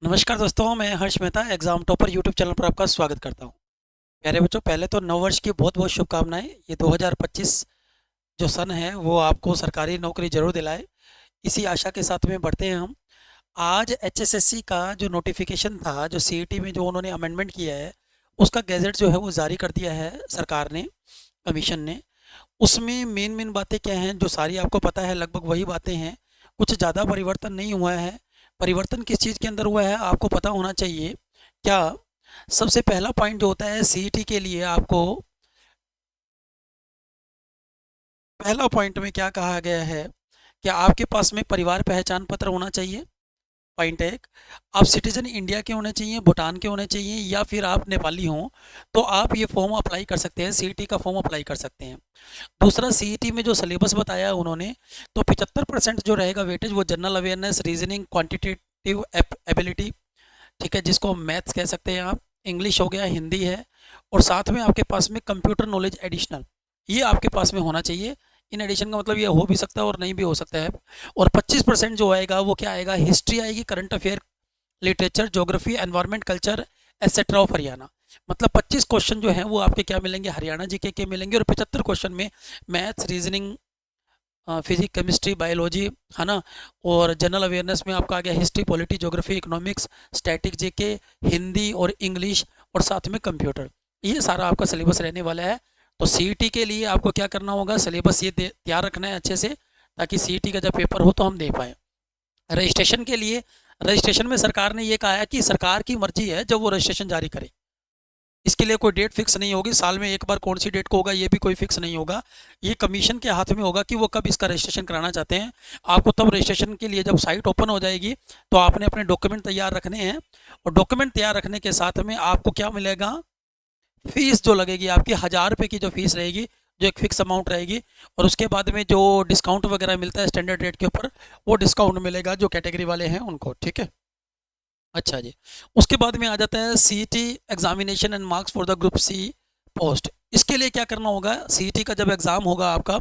नमस्कार दोस्तों, मैं Harsh Mehta exam topper YouTube channel पर आपका स्वागत करता हूं। प्यारे बच्चों, पहले तो नववर्ष की बहुत बहुत शुभकामनाएं। ये 2025 जो सन है वो आपको सरकारी नौकरी जरूर दिलाए, इसी आशा के साथ में बढ़ते हैं हम। आज एचएसएससी का जो नोटिफिकेशन था, जो सीईटी में जो उन्होंने अमेंडमेंट किया है, उसका गैजेट जो है वो जारी कर दिया है सरकार ने, कमीशन ने। उसमें मेन मेन बातें क्या हैं, जो सारी आपको पता है, लगभग वही बातें हैं। कुछ ज़्यादा परिवर्तन नहीं हुआ है। परिवर्तन किस चीज़ के अंदर हुआ है आपको पता होना चाहिए क्या। सबसे पहला पॉइंट जो होता है सीईटी के लिए, आपको पहला पॉइंट में क्या कहा गया है कि आपके पास में परिवार पहचान पत्र होना चाहिए। पॉइंट एक, आप सिटीजन इंडिया के होने चाहिए, भूटान के होने चाहिए, या फिर आप नेपाली हों तो आप ये फॉर्म अप्लाई कर सकते हैं, सीईटी का फॉर्म अप्लाई कर सकते हैं। दूसरा, सीईटी में जो सिलेबस बताया है उन्होंने, तो 75% जो रहेगा वेटेज वो general awareness, reasoning, quantitative ability, ठीक है, जिसको हम मैथ्स कह सकते हैं आप, इंग्लिश हो गया, हिंदी है, और साथ में आपके पास में कंप्यूटर नॉलेज एडिशनल, ये आपके पास में होना चाहिए। इन एडिशन का मतलब ये हो भी सकता है और नहीं भी हो सकता है। और 25% जो आएगा वो क्या आएगा, हिस्ट्री आएगी, current affair, literature, geography, environment, culture etcetera of Haryana. मतलब 25 क्वेश्चन जो हैं वो आपके क्या मिलेंगे, हरियाणा जीके के मिलेंगे। और 75 क्वेश्चन में maths, reasoning, physics, chemistry, biology, है ना। और जनरल अवेयरनेस में आपका आ गया history, polity, geography, economics, static, GK, Hindi और इंग्लिश, और साथ में कंप्यूटर। ये सारा आपका सिलेबस रहने वाला है। तो सीईटी के लिए आपको क्या करना होगा, सिलेबस ये तैयार रखना है अच्छे से, ताकि सीईटी का जब पेपर हो तो हम दे पाएँ। रजिस्ट्रेशन के लिए, रजिस्ट्रेशन में सरकार ने ये कहा है कि सरकार की मर्जी है जब वो रजिस्ट्रेशन जारी करे। इसके लिए कोई डेट फिक्स नहीं होगी, साल में एक बार कौन सी डेट को होगा ये भी कोई फिक्स नहीं होगा। ये कमीशन के हाथ में होगा कि वो कब इसका रजिस्ट्रेशन कराना चाहते हैं। आपको तब रजिस्ट्रेशन के लिए जब साइट ओपन हो जाएगी तो आपने अपने डॉक्यूमेंट तैयार रखने हैं। और डॉक्यूमेंट तैयार रखने के साथ में आपको क्या मिलेगा, फीस जो लगेगी आपकी 1000 रुपये की जो फीस रहेगी, जो एक फिक्स अमाउंट रहेगी। और उसके बाद में जो डिस्काउंट वगैरह मिलता है स्टैंडर्ड रेट के ऊपर, वो डिस्काउंट मिलेगा जो कैटेगरी वाले हैं उनको, ठीक है। अच्छा जी। उसके बाद में आ जाता है CET examination and marks for the group C post. इसके लिए क्या करना होगा, सीईटी का जब एग्ज़ाम होगा आपका,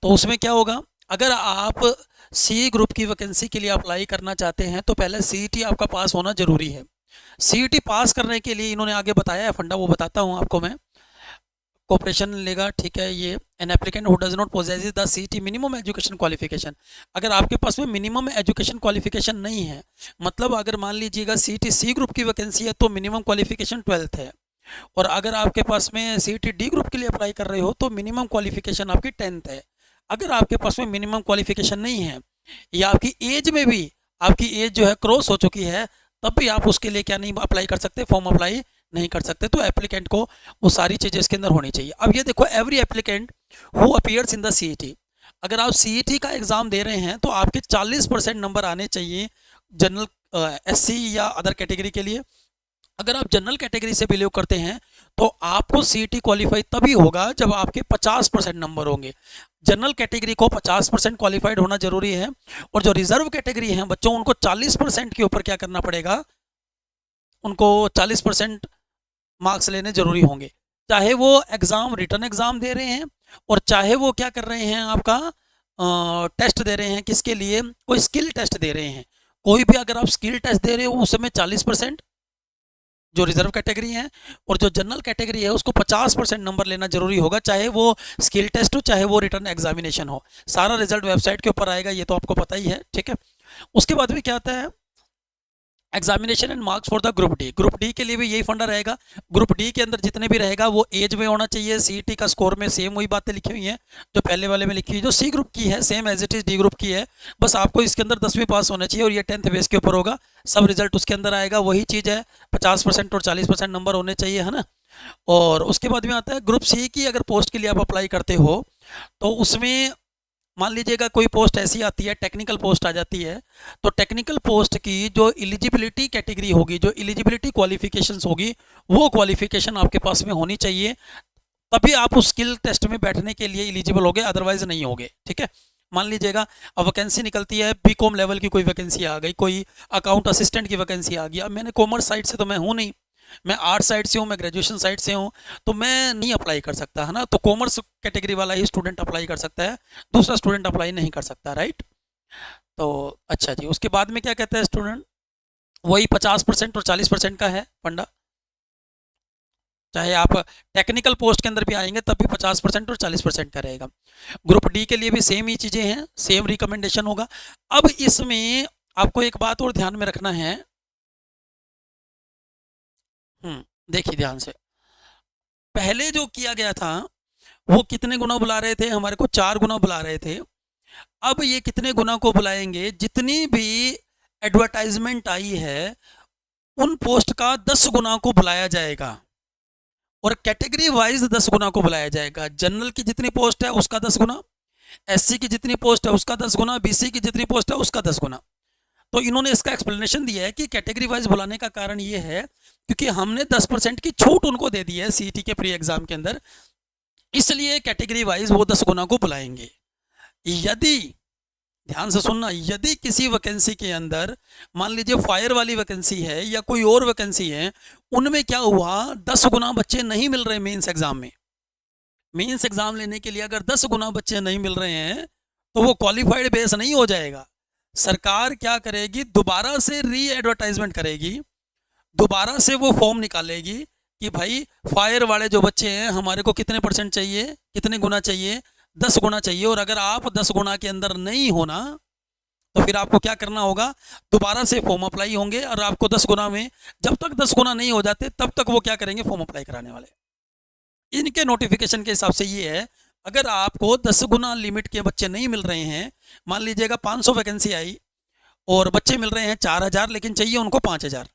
तो उसमें क्या होगा, अगर आप सी ग्रुप की वैकेंसी के लिए अप्लाई करना चाहते हैं तो पहले सीईटी आपका पास होना जरूरी है। सीईटी पास करने के लिए इन्होंने आगे बताया है फंडा, वो बताता हूँ आपको मैं। कोऑपरेशन लेगा, ठीक है। ये an applicant who does not possess the CET minimum education qualification. अगर आपके पास में मिनिमम एजुकेशन क्वालिफिकेशन नहीं है, मतलब अगर मान लीजिएगा सीईटी सी ग्रुप की वैकेंसी है तो मिनिमम क्वालिफिकेशन 12th है। और अगर आपके पास में सीईटी डी ग्रुप के लिए अप्लाई कर रहे हो तो मिनिमम क्वालिफिकेशन आपकी 10th है। अगर आपके पास में मिनिमम क्वालिफिकेशन नहीं है, या आपकी एज में भी, आपकी एज जो है क्रॉस हो चुकी है, तब भी आप उसके लिए क्या नहीं अप्लाई कर सकते, फॉर्म अप्लाई नहीं कर सकते। तो एप्लीकेंट को वो सारी चीज़ें इसके अंदर होनी चाहिए। अब ये देखो, every applicant who appears in the CET, अगर आप सीईटी का एग्ज़ाम दे रहे हैं तो आपके 40% नंबर आने चाहिए जनरल, एससी या अदर कैटेगरी के लिए। अगर आप जनरल कैटेगरी से बिलीव करते हैं तो आपको सीईटी क्वालिफाई तभी होगा जब आपके 50% नंबर होंगे। जनरल कैटेगरी को 50% क्वालिफाइड होना जरूरी है। और जो रिजर्व कैटेगरी है बच्चों, उनको 40% के ऊपर क्या करना पड़ेगा, उनको 40% मार्क्स लेने जरूरी होंगे। चाहे वो एग्ज़ाम, रिटर्न एग्ज़ाम दे रहे हैं, और चाहे वो क्या कर रहे हैं, आपका टेस्ट दे रहे हैं, किसके लिए, कोई स्किल टेस्ट दे रहे हैं। कोई भी अगर आप स्किल टेस्ट दे रहे हो उसमें 40%, जो रिजर्व कैटेगरी है, और जो जनरल कैटेगरी है उसको 50% नंबर लेना जरूरी होगा, चाहे वो स्किल टेस्ट हो, चाहे वो रिटर्न एग्जामिनेशन हो। सारा रिजल्ट वेबसाइट के ऊपर आएगा, ये तो आपको पता ही है, ठीक है। उसके बाद में क्या आता है, examination and marks for the group D. Group D के लिए भी यही फंडा रहेगा। ग्रुप डी के अंदर जितने भी रहेगा वो एज में होना चाहिए। सीईटी का स्कोर में सेम वही बातें लिखी हुई हैं जो पहले वाले में लिखी हुई, जो सी ग्रुप की है same as it is D group की है। बस आपको इसके अंदर 10वीं पास होना चाहिए, और ये 10th बेस के ऊपर होगा। सब रिजल्ट उसके अंदर आएगा, वही चीज़ है। 50% और 40% नंबर होने चाहिए, है ना। और उसके बाद में आता है ग्रुप सी की, अगर पोस्ट के लिए आप अप्लाई करते हो तो उसमें मान लीजिएगा कोई पोस्ट ऐसी आती है, टेक्निकल पोस्ट आ जाती है, तो टेक्निकल पोस्ट की जो एलिजिबिलिटी कैटेगरी होगी, जो एलिजिबिलिटी क्वालिफिकेशंस होगी, वो क्वालिफिकेशन आपके पास में होनी चाहिए, तभी आप उस स्किल टेस्ट में बैठने के लिए एलिजिबल होगे, अदरवाइज नहीं होगे, ठीक है। मान लीजिएगा अब वैकेंसी निकलती है, बीकॉम लेवल की कोई वैकेंसी आ गई, कोई अकाउंट असिस्टेंट की वैकेंसी आ गई। अब मैंने कॉमर्स साइड से तो मैं हूँ नहीं, मैं आर्ट साइड से हूँ, मैं ग्रेजुएशन साइड से हूँ, तो मैं नहीं अप्लाई कर सकता, है ना। तो कॉमर्स कैटेगरी वाला ही स्टूडेंट अप्लाई कर सकता है, दूसरा स्टूडेंट अप्लाई नहीं कर सकता, राइट। तो अच्छा जी, उसके बाद में क्या कहता है स्टूडेंट, वही 50% और 40% का है फंडा। चाहे आप टेक्निकल पोस्ट के अंदर भी आएंगे तब भी 50% और 40% का रहेगा। ग्रुप डी के लिए भी सेम ही चीज़ें हैं, सेम रिकमेंडेशन होगा। अब इसमें आपको एक बात और ध्यान में रखना है। देखिए ध्यान से, पहले जो किया गया था वो कितने गुना बुला रहे थे, हमारे को 4 गुना बुला रहे थे। अब ये कितने गुना को बुलाएंगे, जितनी भी एडवर्टाइजमेंट आई है उन पोस्ट का 10 गुना को बुलाया जाएगा, और कैटेगरी वाइज 10 गुना को बुलाया जाएगा। जनरल की जितनी पोस्ट है उसका 10 गुना, एससी की जितनी पोस्ट है उसका 10 गुना, बीसी की जितनी पोस्ट है उसका 10 गुना। तो इन्होंने इसका एक्सप्लेनेशन दिया है कि कैटेगरी वाइज बुलाने का कारण ये है क्योंकि हमने 10% की छूट उनको दे दी है सीईटी के प्री एग्जाम के अंदर, इसलिए कैटेगरी वाइज वो 10 गुना को बुलाएंगे। यदि, ध्यान से सुनना, यदि किसी वैकेंसी के अंदर मान लीजिए फायर वाली वैकेंसी है या कोई और वैकेंसी है, उनमें क्या हुआ 10 गुना बच्चे नहीं मिल रहे मेंस एग्जाम में, मेंस एग्जाम लेने के लिए अगर 10 गुना बच्चे नहीं मिल रहे हैं तो वो क्वालिफाइड बेस नहीं हो जाएगा। सरकार क्या करेगी, दोबारा से री एडवर्टाइजमेंट करेगी, दोबारा से वो फॉर्म निकालेगी कि भाई फायर वाले जो बच्चे हैं हमारे को कितने परसेंट चाहिए, कितने गुना चाहिए, 10 गुना चाहिए। और अगर आप 10 गुना के अंदर नहीं होना तो फिर आपको क्या करना होगा, दोबारा से फॉर्म अप्लाई होंगे, और आपको 10 गुना में, जब तक 10 गुना नहीं हो जाते तब तक वो क्या करेंगे, फॉर्म अप्लाई कराने वाले। इनके नोटिफिकेशन के हिसाब से ये है, अगर आपको 10 गुना लिमिट के बच्चे नहीं मिल रहे हैं, मान लीजिएगा 500 वैकेंसी आई और बच्चे मिल रहे हैं 4000 लेकिन चाहिए उनको 5000,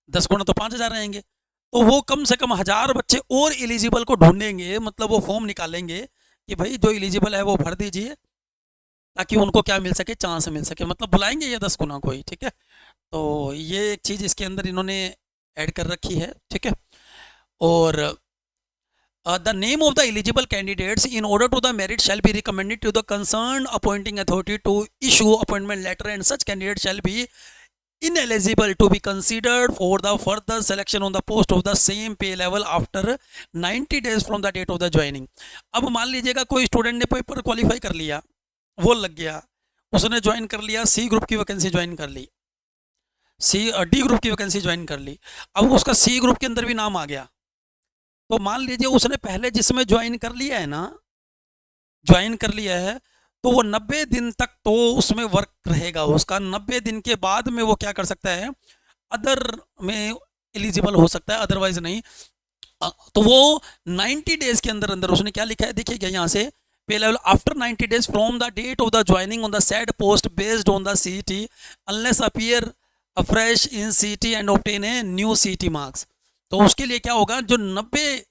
10 गुना तो 5000 रहेंगे, तो वो कम से कम 1000 बच्चे और एलिजिबल को ढूंढेंगे, मतलब वो फॉर्म निकालेंगे कि भाई जो एलिजिबल है वो भर दीजिए, ताकि उनको क्या मिल सके, चांस मिल सके, मतलब बुलाएंगे ये 10 गुना को ही। ठीक है, तो ये एक चीज़ इसके अंदर इन्होंने ऐड कर रखी है। ठीक है, और the name of the eligible candidates in order to the merit shall be recommended to the concerned appointing authority to issue appointment letter, and such candidates shall be ineligible to be considered for the further selection on the post of the same pay level after 90 days from the date of the joining। अब मान लीजिएगा कोई student ने paper qualify कर लिया, वो लग गया, उसने ज्वाइन कर लिया, सी ग्रुप की वैकेंसी ज्वाइन कर ली, डी ग्रुप की वैकेंसी ज्वाइन कर ली, अब उसका सी ग्रुप के अंदर भी नाम आ गया, तो मान लीजिए उसने पहले जिसमें ज्वाइन कर लिया है ना, ज्वाइन कर लिया है, तो वो 90 दिन तक तो उसमें वर्क रहेगा उसका, 90 दिन के बाद में वो क्या कर सकता है, अदर में एलिजिबल हो सकता है, अदरवाइज नहीं। तो वो 90 डेज के अंदर अंदर उसने क्या लिखा है, देखिएगा यहाँ से, pay level after 90 days from the date of the joining on the said post based on the CET unless appear afresh in CET and obtain a new CET marks. तो उसके लिए क्या होगा, जो 90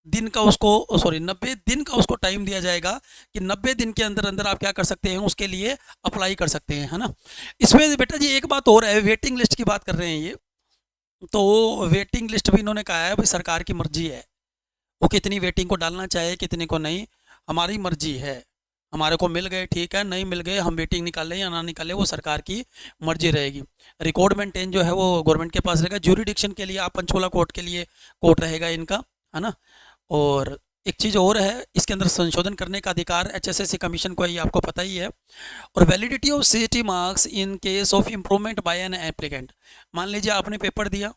दिन का उसको, सॉरी 90 दिन का उसको टाइम दिया जाएगा कि 90 दिन के अंदर अंदर आप क्या कर सकते हैं, उसके लिए अप्लाई कर सकते हैं, है ना। इसमें बेटा जी एक बात और है, वेटिंग लिस्ट की बात कर रहे हैं ये, तो वेटिंग लिस्ट भी इन्होंने कहा है भाई सरकार की मर्जी है, वो कितनी वेटिंग को डालना चाहे कितने को नहीं, हमारी मर्जी है, हमारे को मिल गए ठीक है, नहीं मिल गए हम वेटिंग निकालें या ना निकालें वो सरकार की मर्जी रहेगी। रिकॉर्ड मेंटेन जो है वो गवर्नमेंट के पास रहेगा, ज्यूरिडिक्शन के लिए आप पंचकुला कोर्ट के लिए कोर्ट रहेगा इनका, है ना। और एक चीज़ और है, इसके अंदर संशोधन करने का अधिकार एचएसएससी कमीशन को ही, आपको पता ही है। और validity of CET marks in case of improvement by an applicant, मान लीजिए आपने पेपर दिया,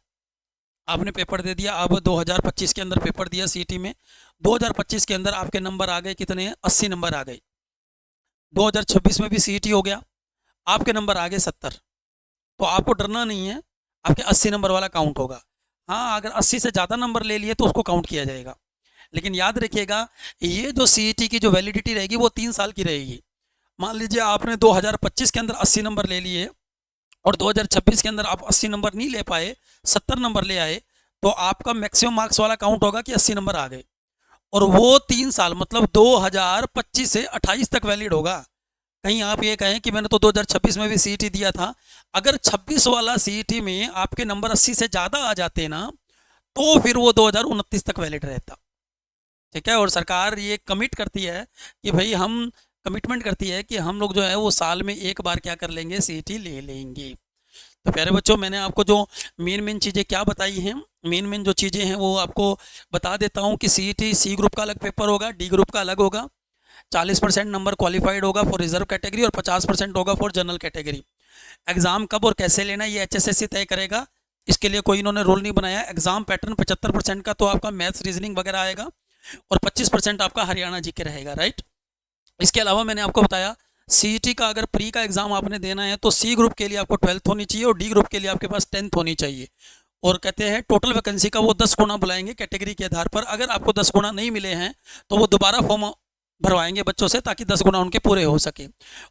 आपने पेपर दे दिया, अब 2025 के अंदर पेपर दिया सीईटी में, 2025 के अंदर आपके नंबर आ गए कितने, 80 नंबर आ गए, 2026 में भी सीईटी हो गया, आपके नंबर आ गए 70, तो आपको डरना नहीं है, आपके 80 नंबर वाला काउंट होगा। हाँ, अगर 80 से ज़्यादा नंबर ले लिए तो उसको काउंट किया जाएगा, लेकिन याद रखिएगा ये जो सीईटी की जो वैलिडिटी रहेगी वो 3 साल की रहेगी। मान लीजिए आपने 2025 के अंदर 80 नंबर ले लिए और 2026 के अंदर आप 80 नंबर नहीं ले पाए, 70 नंबर ले आए, तो आपका मैक्सिमम मार्क्स वाला काउंट होगा कि 80 नंबर आ गए, और वो 3 साल मतलब 2025 से 28 तक वैलिड होगा। कहीं आप ये कहें कि मैंने तो 2026 में भी सीईटी दिया था, अगर 26 वाला सीईटी में आपके नंबर 80 से ज़्यादा आ जाते ना, तो फिर वो 2029 तक वैलिड रहता। ठीक है, और सरकार ये कमिट करती है कि भाई हम, कमिटमेंट करती है कि हम लोग जो है वो साल में एक बार क्या कर लेंगे, सीईटी ले लेंगे। तो प्यारे बच्चों, मैंने आपको जो मेन चीज़ें क्या बताई हैं, मेन जो चीज़ें हैं वो आपको बता देता हूँ कि सीईटी सी ग्रुप का अलग पेपर होगा, डी ग्रुप का अलग होगा, 40% नंबर क्वालिफाइड होगा फॉर रिजर्व कैटेगरी और 50% होगा फॉर जनरल कैटेगरी। एग्ज़ाम कब और कैसे लेना ये HSSC तय करेगा, इसके लिए कोई इन्होंने रूल नहीं बनाया। एग्ज़ाम पैटर्न 75% का तो आपका मैथ्स रीजनिंग वगैरह आएगा और 25% आपका हरियाणा जीके रहेगा, राइट। इसके अलावा मैंने आपको बताया CET का अगर प्री का एग्ज़ाम आपने देना है तो C ग्रुप के लिए आपको 12th होनी चाहिए और D ग्रुप के लिए आपके पास 10th होनी चाहिए। और कहते हैं टोटल वैकेंसी का वो 10 गुना बुलाएंगे कैटेगरी के आधार पर। अगर आपको 10 गुना नहीं मिले हैं तो वो दोबारा फॉर्म भरवाएंगे बच्चों से, ताकि 10 गुना उनके पूरे हो सके।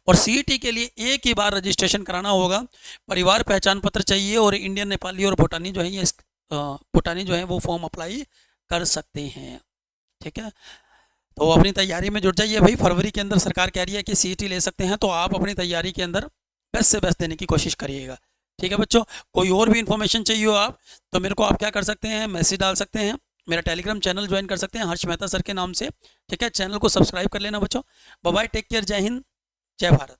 और CET के लिए एक ही बार रजिस्ट्रेशन कराना होगा, परिवार पहचान पत्र चाहिए और इंडियन, नेपाली और भूटानी जो है ये भूटानी जो है वो फॉर्म अप्लाई कर सकते हैं, ठीक है। तो अपनी तैयारी में जुट जाइए भाई। फरवरी के अंदर सरकार कह रही है कि CET ले सकते हैं, तो आप अपनी तैयारी के अंदर बेस्ट से बेस्ट देने की कोशिश करिएगा, ठीक है बच्चों। कोई और भी इन्फॉर्मेशन चाहिए हो आप तो मेरे को आप क्या कर सकते हैं, मैसेज डाल सकते हैं, मेरा टेलीग्राम चैनल ज्वाइन कर सकते हैं हर्ष मेहता सर के नाम से, ठीक है। चैनल को सब्सक्राइब कर लेना बच्चों। बाय बाय, टेक केयर, जय हिंद, जय भारत।